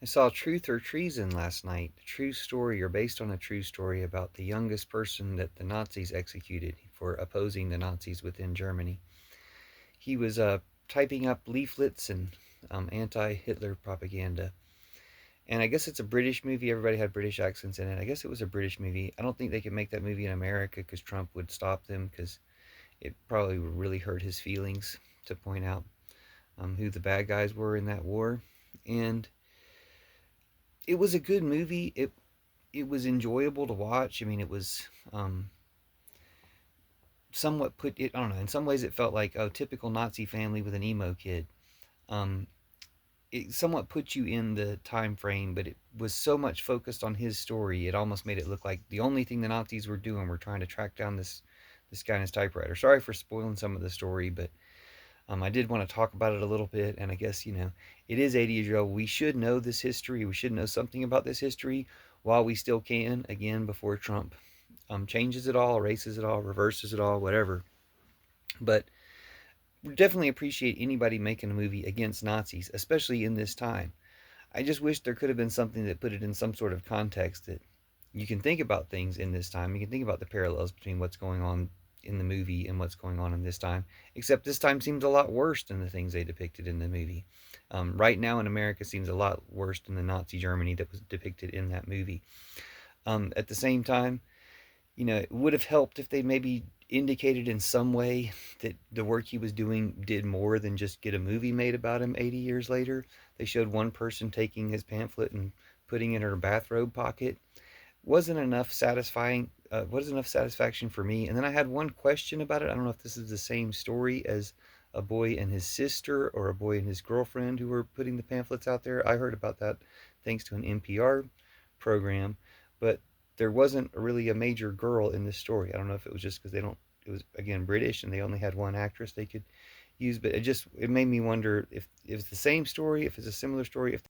I saw Truth or Treason last night, a true story or based on a true story about the youngest person that the Nazis executed for opposing the Nazis within Germany. He was typing up leaflets and anti-Hitler propaganda. And I guess it's a British movie. Everybody had British accents in it. I guess it was a British movie. I don't think they could make that movie in America because Trump would stop them because it probably would really hurt his feelings to point out who the bad guys were in that war. And it was a good movie. It was enjoyable to watch. I mean, it was somewhat put it. I don't know. In some ways, it felt like a typical Nazi family with an emo kid. Um, it somewhat put you in the time frame, but it was so much focused on his story. It almost made it look like the only thing the Nazis were doing were trying to track down this guy in his typewriter. Sorry for spoiling some of the story, but I did want to talk about it a little bit. And I guess it is 80 years old. We should know this history. We should know something about this history while we still can. Again, before Trump changes it all, erases it all, reverses it all, whatever. But we definitely appreciate anybody making a movie against Nazis, especially in this time. I just wish there could have been something that put it in some sort of context that you can think about things in this time. You can think about the parallels between what's going on in the movie and what's going on in this time. Except this time seems a lot worse than the things they depicted in the movie. Right now in America seems a lot worse than the Nazi Germany that was depicted in that movie. At the same time, it would have helped if they maybe indicated in some way that the work he was doing did more than just get a movie made about him 80 years later. They showed one person taking his pamphlet and putting it in her bathrobe pocket. Wasn't enough satisfaction for me. And then I had one question about it. I don't know if this is the same story as a boy and his sister or a boy and his girlfriend who were putting the pamphlets out there. I heard about that thanks to an NPR program, but there wasn't really a major girl in this story. I don't know if it was just because they don't. It was again British and they only had one actress they could use, but it made me wonder if it's the same story, if it's a similar story, if